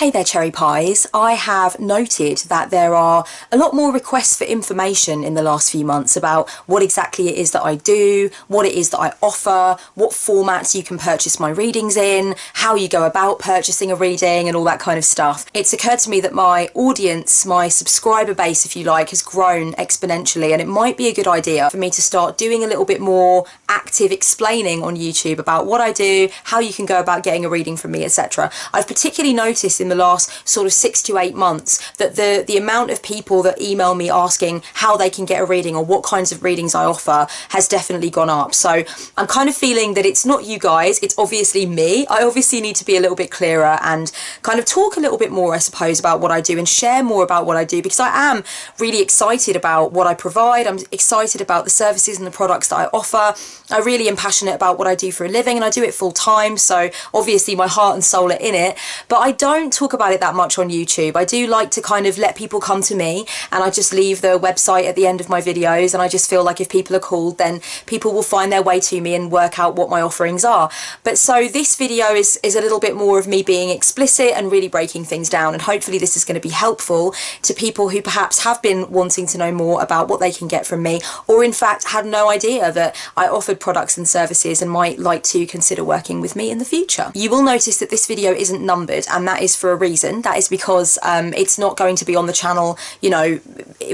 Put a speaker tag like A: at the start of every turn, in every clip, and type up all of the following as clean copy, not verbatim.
A: Hey there cherry pies, I have noted that there are a lot more requests for information in the last few months about what exactly it is that I do, what it is that I offer, what formats you can purchase my readings in, how you go about purchasing a reading and all that kind of stuff. It's occurred to me that my audience, my subscriber base if you like, has grown exponentially, and it might be a good idea for me to start doing a little bit more active explaining on YouTube about what I do, how you can go about getting a reading from me, etc. I've particularly noticed in the last sort of 6 to 8 months that the amount of people that email me asking how they can get a reading or what kinds of readings I offer has definitely gone up. So I'm kind of feeling that it's not you guys, it's obviously me. I obviously need to be a little bit clearer and kind of talk a little bit more, I suppose, about what I do and share more about what I do, because I am really excited about what I provide. I'm excited about the services and the products that I offer. I really am passionate about what I do for a living, and I do it full time, so obviously my heart and soul are in it, but I don't talk about it that much on YouTube. I do like to kind of let people come to me, and I just leave the website at the end of my videos, and I just feel like if people are called, then people will find their way to me and work out what my offerings are. But so this video is a little bit more of me being explicit and really breaking things down, and hopefully this is going to be helpful to people who perhaps have been wanting to know more about what they can get from me, or in fact had no idea that I offered products and services and might like to consider working with me in the future. You will notice that this video isn't numbered, and that is for a reason. That is because it's not going to be on the channel, you know,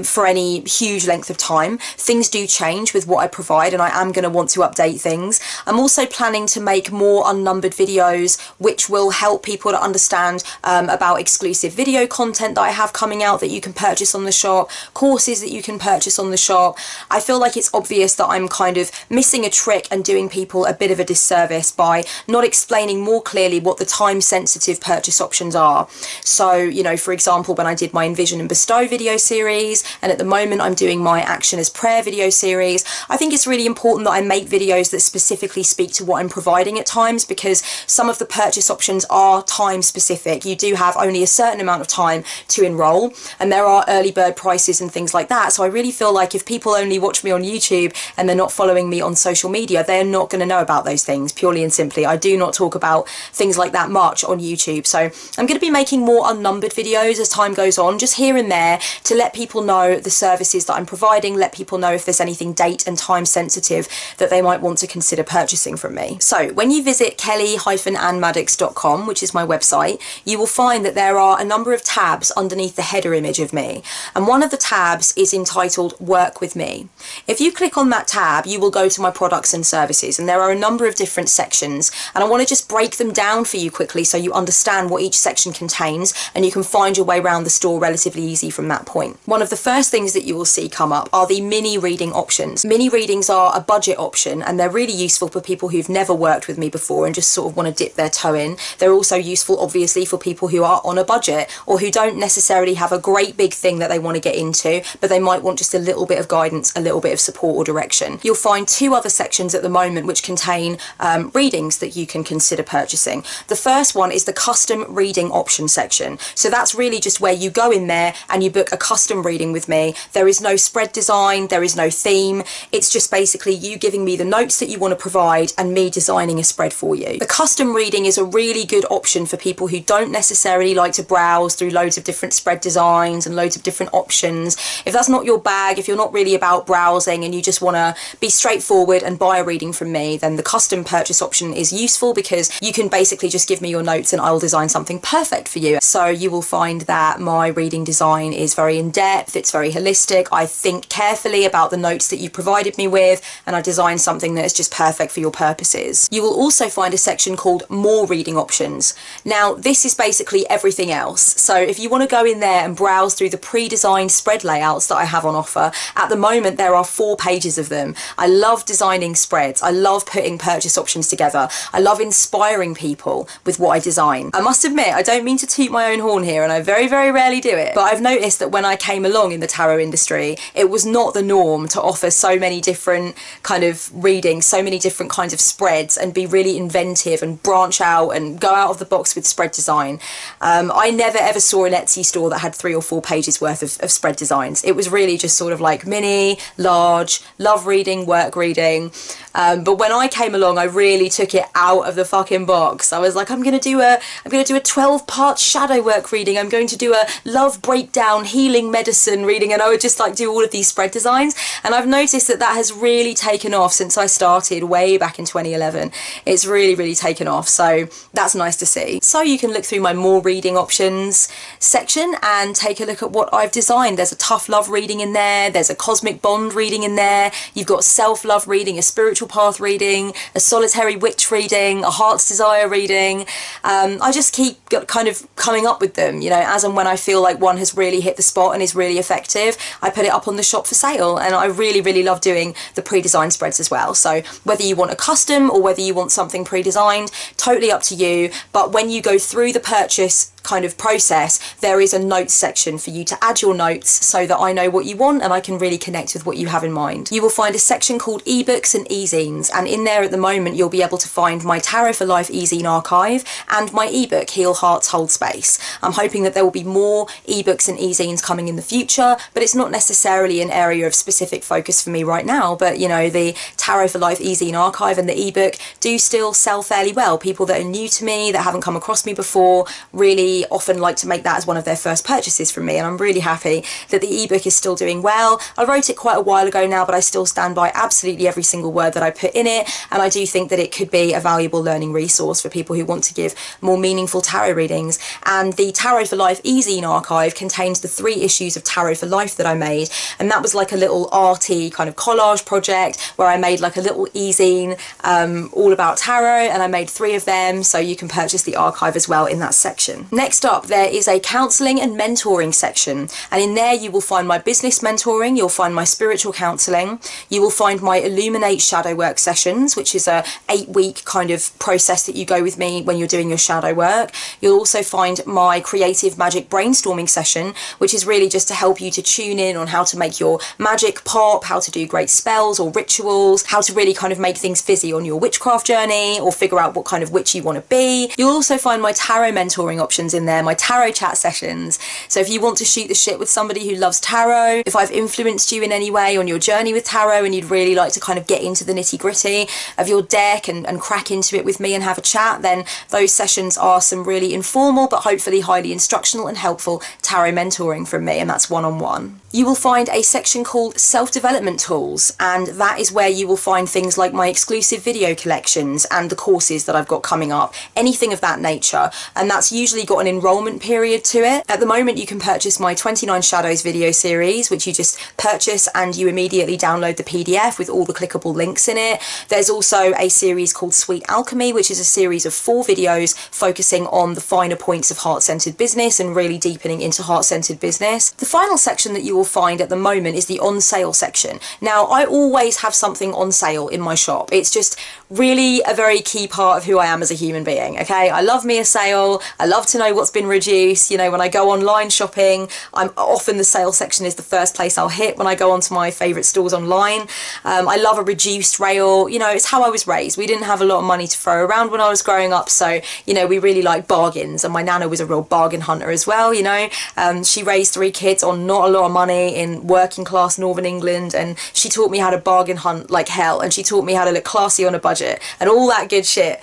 A: for any huge length of time. Things do change with what I provide, and I am going to want to update things. I'm also planning to make more unnumbered videos which will help people to understand about exclusive video content that I have coming out that you can purchase on the shop, courses that you can purchase on the shop. I feel like it's obvious that I'm kind of missing a trick and doing people a bit of a disservice by not explaining more clearly what the time sensitive purchase options are. So, you know, for example, when I did my Envision and Bestow video series, and at the moment I'm doing my Action as Prayer video series, I think it's really important that I make videos that specifically speak to what I'm providing at times, because some of the purchase options are time specific. You do have only a certain amount of time to enroll, and there are early bird prices and things like that. So I really feel like if people only watch me on YouTube and they're not following me on social media, they're not going to know about those things, purely and simply. I do not talk about things like that much on YouTube. So I'm going to be making more unnumbered videos as time goes on, just here and there, to let people know the services that I'm providing, let people know if there's anything date and time sensitive that they might want to consider purchasing from me. So when you visit kelly-annmaddox.com, which is my website, you will find that there are a number of tabs underneath the header image of me, and one of the tabs is entitled Work With Me. If you click on that tab, you will go to my products and services, and there are a number of different sections, and I want to just break them down for you quickly so you understand what each section contains and you can find your way around the store relatively easy from that point. One of the first things that you will see come up are the mini reading options. Mini readings are a budget option, and they're really useful for people who've never worked with me before and just sort of want to dip their toe in. They're also useful obviously for people who are on a budget or who don't necessarily have a great big thing that they want to get into, but they might want just a little bit of guidance, a little bit of support or direction. You'll find 2 other sections at the moment which contain readings that you can consider purchasing. The first one is the custom reading option section. So that's really just where you go in there and you book a custom reading with me. There is no spread design, there is no theme. It's just basically you giving me the notes that you want to provide and me designing a spread for you. The custom reading is a really good option for people who don't necessarily like to browse through loads of different spread designs and loads of different options. If that's not your bag, if you're not really about browsing and you just want to be straightforward and buy a reading from me, then the custom purchase option is useful, because you can basically just give me your notes and I'll design something perfect for you. So you will find that my reading design is very in-depth, it's very holistic. I think carefully about the notes that you provided me with, and I design something that is just perfect for your purposes. You will also find a section called More Reading Options. Now this is basically everything else. So if you want to go in there and browse through the pre-designed spread layouts that I have on offer, at the moment there are 4 pages of them. I love designing spreads. I love putting purchase options together. I love inspiring people with what I design. I must admit, I don't mean to toot my own horn here, and I very, very rarely do it, but I've noticed that when I came along in the tarot industry, it was not the norm to offer so many different kind of readings, so many different kinds of spreads, and be really inventive and branch out and go out of the box with spread design. I never ever saw an Etsy store that had 3 or 4 pages worth of spread designs. It was really just sort of like mini, large, love reading, work reading. But when I came along, I really took it out of the fucking box. I was like, I'm gonna do a 12 12 part shadow work reading, I'm going to do a love breakdown healing medicine reading, and I would just like do all of these spread designs. And I've noticed that that has really taken off since I started way back in 2011. It's really taken off, so that's nice to see. So you can look through my more reading options section and take a look at what I've designed. There's a tough love reading in there, there's a cosmic bond reading in there, you've got self-love reading, a spiritual path reading, a solitary witch reading, a heart's desire reading. I just keep kind of coming up with them, you know, as and when I feel like one has really hit the spot and is really effective, I put it up on the shop for sale. And I really love doing the pre-designed spreads as well. So whether you want a custom or whether you want something pre-designed, totally up to you. But when you go through the purchase kind of process, there is a notes section for you to add your notes so that I know what you want and I can really connect with what you have in mind. You will find a section called ebooks and e-zines, and in there at the moment you'll be able to find my Tarot for Life e-zine archive and my ebook Heal Hearts Hold Space. I'm hoping that there will be more ebooks and e-zines coming in the future, but it's not necessarily an area of specific focus for me right now. But you know, the Tarot for Life e-zine archive and the ebook do still sell fairly well. People that are new to me, that haven't come across me before, really often like to make that as one of their first purchases from me, and I'm really happy that the ebook is still doing well. I wrote it quite a while ago now, but I still stand by absolutely every single word that I put in it, and I do think that it could be a valuable learning resource for people who want to give more meaningful tarot readings. And the Tarot for Life e-zine archive contains the 3 issues of Tarot for Life that I made, and that was like a little arty kind of collage project where I made like a little e-zine all about tarot, and I made 3 of them, so you can purchase the archive as well in that section. Next up, there is a counselling and mentoring section, and in there you will find my business mentoring, you'll find my spiritual counselling, you will find my Illuminate shadow work sessions, which is a 8-week kind of process that you go with me when you're doing your shadow work. You'll also find my creative magic brainstorming session, which is really just to help you to tune in on how to make your magic pop, how to do great spells or rituals, how to really kind of make things fizzy on your witchcraft journey or figure out what kind of witch you want to be. You'll also find my tarot mentoring options in there, my tarot chat sessions. So if you want to shoot the shit with somebody who loves tarot, if I've influenced you in any way on your journey with tarot and you'd really like to kind of get into the nitty gritty of your deck and crack into it with me and have a chat, then those sessions are some really informal but hopefully highly instructional and helpful tarot mentoring from me, and that's one-on-one. You will find a section called self-development tools, and that is where you will find things like my exclusive video collections and the courses that I've got coming up, anything of that nature, and that's usually got an enrollment period to it. At the moment you can purchase my 29 Shadows video series, which you just purchase and you immediately download the PDF with all the clickable links in it. There's also a series called Sweet Alchemy, which is a series of 4 videos focusing on the finer points of heart-centered business and really deepening into heart-centered business. The final section that you will find at the moment is the on sale section. Now, I always have something on sale in my shop. It's just really a very key part of who I am as a human being, okay? I love me a sale. I love to know what's been reduced. You know, when I go online shopping, I'm often the sale section is the first place I'll hit when I go onto my favourite stores online. I love a reduced rail. You know, it's how I was raised. We didn't have a lot of money to throw around when I was growing up, so, you know, we really like bargains, and my nana was a real bargain hunter as well, you know. She raised 3 kids on not a lot of money in working class Northern England, and she taught me how to bargain hunt like hell, and she taught me how to look classy on a budget and all that good shit.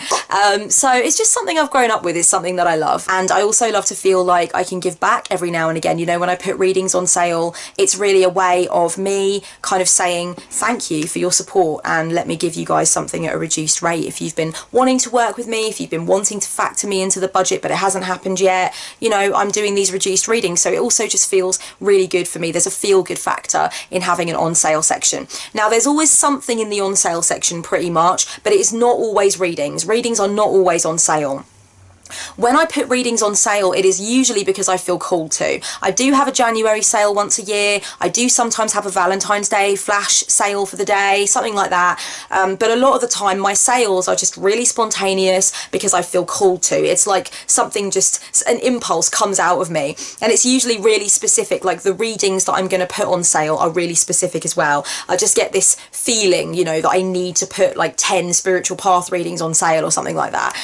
A: So it's just something I've grown up with. It's something that I love, and I also love to feel like I can give back every now and again. You know, when I put readings on sale, it's really a way of me kind of saying thank you for your support and let me give you guys something at a reduced rate. If you've been wanting to work with me, if you've been wanting to factor me into the budget but it hasn't happened yet, you know, I'm doing these reduced readings, so it also just feels really good for me. There's a feel-good factor in having an on sale section. Now, there's always something in the on sale section pretty much, but it is not always readings. Readings are not always on sale. When I put readings on sale, it is usually because I feel called to. I do have a January sale once a year. I do sometimes have a Valentine's Day flash sale for the day, something like that. But a lot of the time, my sales are just really spontaneous because I feel called to. It's like something, just an impulse comes out of me. And it's usually really specific, like the readings that I'm going to put on sale are really specific as well. I just get this feeling, you know, that I need to put like 10 spiritual path readings on sale or something like that.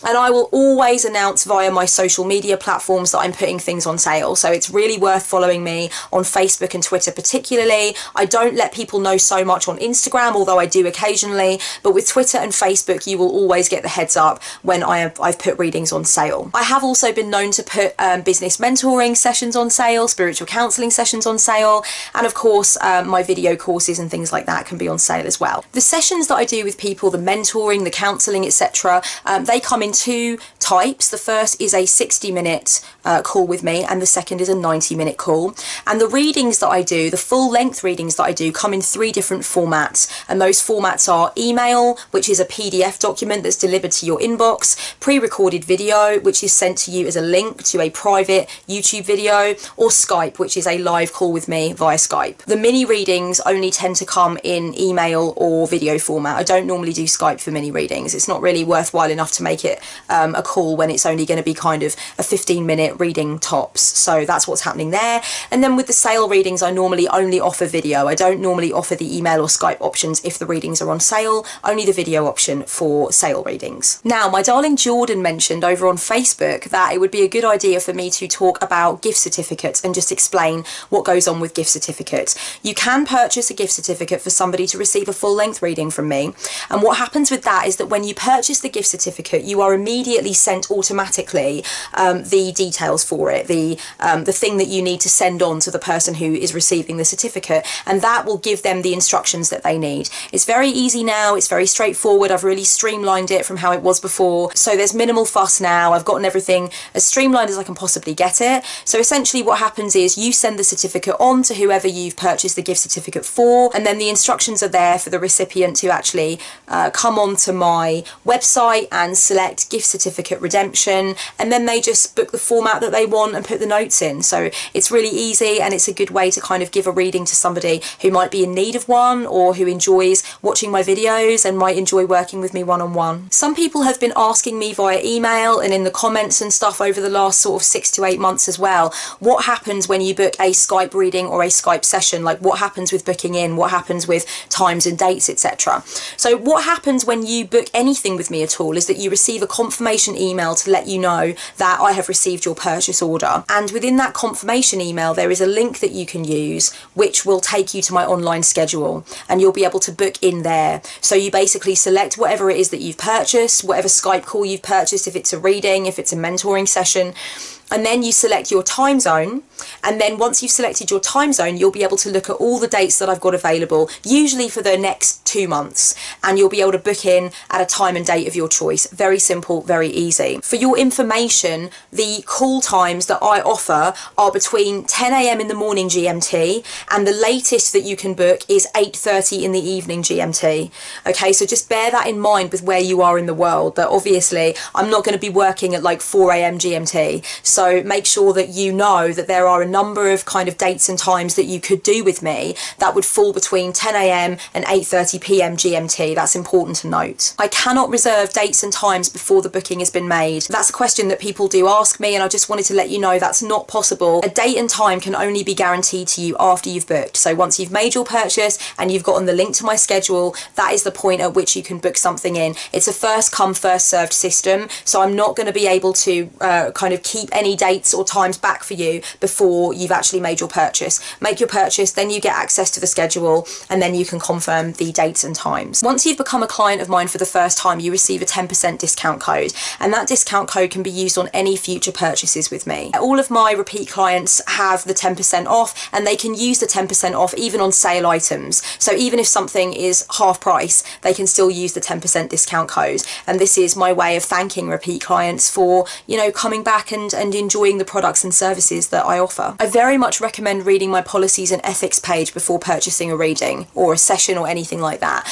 A: And I will always announce via my social media platforms that I'm putting things on sale. So it's really worth following me on Facebook and Twitter particularly. I don't let people know so much on Instagram, although I do occasionally, but with Twitter and Facebook you will always get the heads up when I've put readings on sale. I have also been known to put business mentoring sessions on sale, spiritual counselling sessions on sale, and of course my video courses and things like that can be on sale as well. The sessions that I do with people, the mentoring, the counselling, etc., they come in two types. The first is a 60-minute call with me, and the second is a 90-minute call. And the readings that I do, the full length readings that I do, come in three different formats, and those formats are email, which is a PDF document that's delivered to your inbox, pre-recorded video, which is sent to you as a link to a private YouTube video, or Skype, which is a live call with me via Skype. The mini readings only tend to come in email or video format. I don't normally do Skype for mini readings. It's not really worthwhile enough to make it a call when it's only going to be kind of a 15-minute reading tops. So that's what's happening there. And then with the sale readings, I normally only offer video. I don't normally offer the email or Skype options if the readings are on sale, only the video option for sale readings. Now, my darling Jordan mentioned over on Facebook that it would be a good idea for me to talk about gift certificates and just explain what goes on with gift certificates. You can purchase a gift certificate for somebody to receive a full-length reading from me, and what happens with that is that when you purchase the gift certificate, you are immediately sent automatically the details for it, the thing that you need to send on to the person who is receiving the certificate, and that will give them the instructions that they need. It's very easy now, it's very straightforward. I've really streamlined it from how it was before, so there's minimal fuss now. I've gotten everything as streamlined as I can possibly get it. So essentially what happens is you send the certificate on to whoever you've purchased the gift certificate for, and then the instructions are there for the recipient to actually come onto my website and select gift certificate redemption, and then they just book the format that they want and put the notes in. So it's really easy, and it's a good way to kind of give a reading to somebody who might be in need of one, or who enjoys watching my videos and might enjoy working with me one-on-one. Some people have been asking me via email and in the comments and stuff over the last sort of 6 to 8 months as well, what happens when you book a Skype reading or a Skype session? Like, what happens with booking in? What happens with times and dates, etc.? So what happens when you book anything with me at all is that you receive a confirmation email to let you know that I have received your purchase order, and within that confirmation email there is a link that you can use which will take you to my online schedule, and you'll be able to book in there. So you basically select whatever it is that you've purchased, whatever Skype call you've purchased, if it's a reading, if it's a mentoring session, and then you select your time zone, and then once you've selected your time zone you'll be able to look at all the dates that I've got available, usually for the next 2 months, and you'll be able to book in at a time and date of your choice. Very simple, very easy. For your information, the call times that I offer are between 10 AM in the morning GMT, and the latest that you can book is 8:30 in the evening GMT. Okay, so just bear that in mind with where you are in the world, that obviously I'm not going to be working at like 4 AM GMT. So make sure that you know that there are a number of kind of dates and times that you could do with me that would fall between 10 AM and 8:30 PM GMT. That's important to note. I cannot reserve dates and times before the booking has been made. That's a question that people do ask me, and I just wanted to let you know that's not possible. A date and time can only be guaranteed to you after you've booked. So once you've made your purchase and you've gotten the link to my schedule, that is the point at which you can book something in. It's a first come first served system, so I'm not going to be able to kind of keep any dates or times back for you before you've actually made your purchase. Make your purchase, then you get access to the schedule, and then you can confirm the dates and times. Once you've become a client of mine for the first time, you receive a 10% discount code, and that discount code can be used on any future purchases with me. All of my repeat clients have the 10% off, and they can use the 10% off even on sale items. So even if something is half price, they can still use the 10% discount code, and this is my way of thanking repeat clients for, you know, coming back and enjoying the products and services that I offer. I very much recommend reading my policies and ethics page before purchasing a reading or a session or anything like that.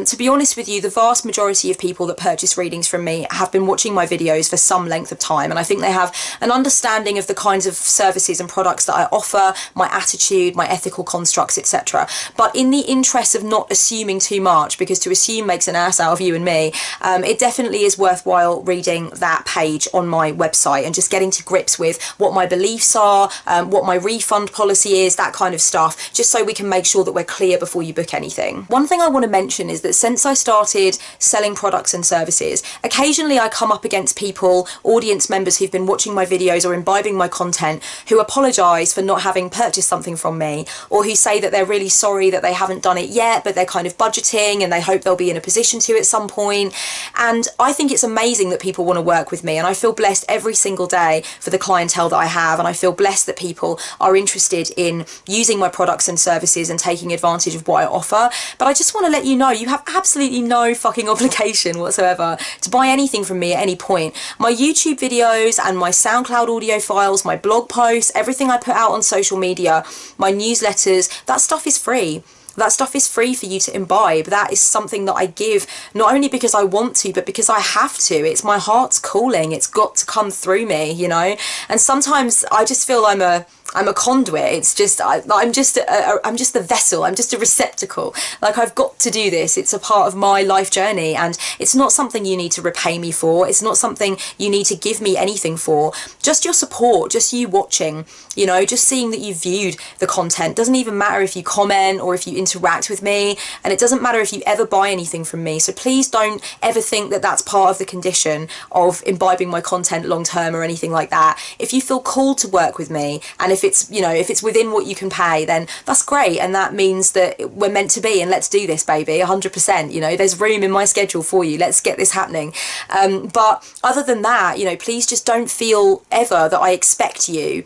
A: To be honest with you, the vast majority of people that purchase readings from me have been watching my videos for some length of time, and I think they have an understanding of the kinds of services and products that I offer, my attitude, my ethical constructs, etc. But in the interest of not assuming too much, because to assume makes an ass out of you and me, it definitely is worthwhile reading that page on my website and just getting to grips with what my beliefs are, offer, what my refund policy is, that kind of stuff, just so we can make sure that we're clear before you book anything. One thing I want to mention is that since I started selling products and services, occasionally I come up against people, audience members who've been watching my videos or imbibing my content, who apologise for not having purchased something from me, or who say that they're really sorry that they haven't done it yet, but they're kind of budgeting and they hope they'll be in a position to at some point. And I think it's amazing that people want to work with me, and I feel blessed every single day for the clientele that I have, and I feel blessed that people are interested in using my products and services and taking advantage of what I offer. But I just want to let you know, you have absolutely no fucking obligation whatsoever to buy anything from me at any point. My YouTube videos and my SoundCloud audio files, my blog posts, everything I put out on social media, my newsletters, that stuff is free. That stuff is free for you to imbibe. That is something that I give, not only because I want to, but because I have to. It's my heart's calling. It's got to come through me, you know? And sometimes I just feel I'm a conduit. It's just, I'm just the vessel. I'm just a receptacle. Like, I've got to do this. It's a part of my life journey, and it's not something you need to repay me for. It's not something you need to give me anything for. Just your support, just you watching, you know, just seeing that you viewed the content. Doesn't even matter if you comment or if you interact with me, and it doesn't matter if you ever buy anything from me. So please don't ever think that that's part of the condition of imbibing my content long term or anything like that. If you feel called to work with me, and if it's, you know, if it's within what you can pay, then that's great, and that means that we're meant to be, and let's do this, baby, 100%. You know, there's room in my schedule for you. Let's get this happening. But other than that, you know, please just don't feel ever that I expect you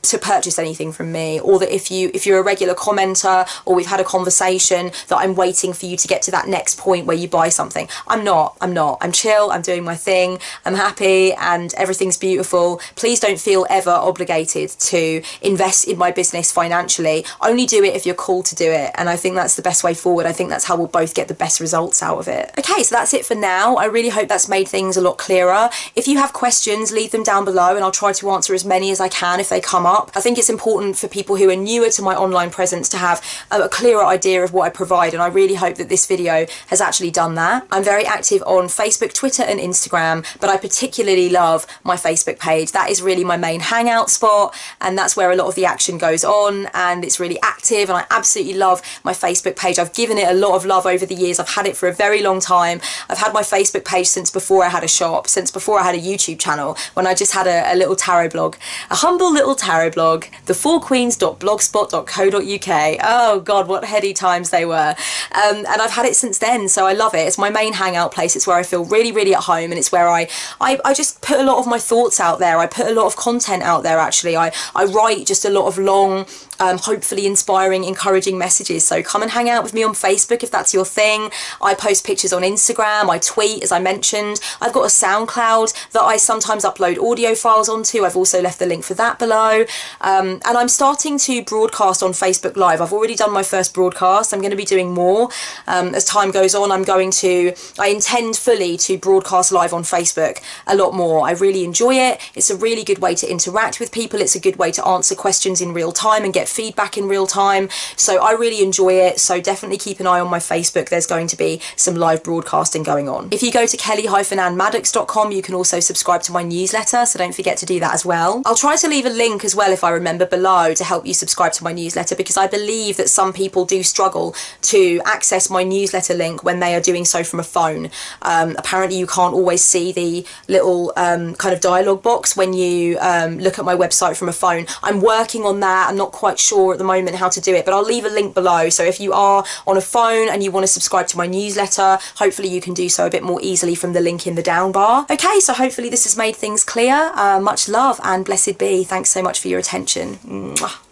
A: to purchase anything from me, or that if you're a regular commenter or we've had a conversation, that I'm waiting for you to get to that next point where you buy something. I'm not. I'm chill, I'm doing my thing, I'm happy, and everything's beautiful. Please don't feel ever obligated to invest in my business financially. Only do it if you're called to do it, and I think that's the best way forward. I think that's how we'll both get the best results out of it. Okay, so that's it for now. I really hope that's made things a lot clearer. If you have questions, leave them down below and I'll try to answer as many as I can if they come up. I think it's important for people who are newer to my online presence to have a clearer idea of what I provide, and I really hope that this video has actually done that. I'm very active on Facebook, Twitter and Instagram, but I particularly love my Facebook page. That is really my main hangout spot, and that's where a lot of the action goes on, and it's really active, and I absolutely love my Facebook page. I've given it a lot of love over the years. I've had it for a very long time. I've had my Facebook page since before I had a shop, since before I had a YouTube channel, when I just had a little tarot blog, a humble little tarot blog, the4queens.blogspot.co.uk. Oh god, what heady times they were. And I've had it since then, so I love it. It's my main hangout place. It's where I feel really, really at home, and it's where I just put a lot of my thoughts out there. I put a lot of content out there, actually. I write just a lot of long, hopefully inspiring, encouraging messages. So come and hang out with me on Facebook if that's your thing. I post pictures on Instagram, I tweet, as I mentioned. I've got a SoundCloud that I sometimes upload audio files onto. I've also left the link for that below. And I'm starting to broadcast on Facebook Live. I've already done my first broadcast. I'm going to be doing more. As time goes on, I intend fully to broadcast live on Facebook a lot more. I really enjoy it. It's a really good way to interact with people. It's a good way to answer questions in real time and get feedback in real time. So I really enjoy it. So definitely keep an eye on my Facebook. There's going to be some live broadcasting going on. If you go to kelly-maddox.com, you can also subscribe to my newsletter. So don't forget to do that as well. I'll try to leave a link as well, if I remember, below to help you subscribe to my newsletter, because I believe that some people do struggle to access my newsletter link when they are doing so from a phone. Apparently you can't always see the little kind of dialogue box when you look at my website from a phone. I'm working on that. I'm not quite sure at the moment how to do it, but I'll leave a link below. So if you are on a phone and you want to subscribe to my newsletter, hopefully you can do so a bit more easily from the link in the down bar. Okay, so hopefully this has made things clear. Much love and blessed be. Thanks so much for your attention. Mwah.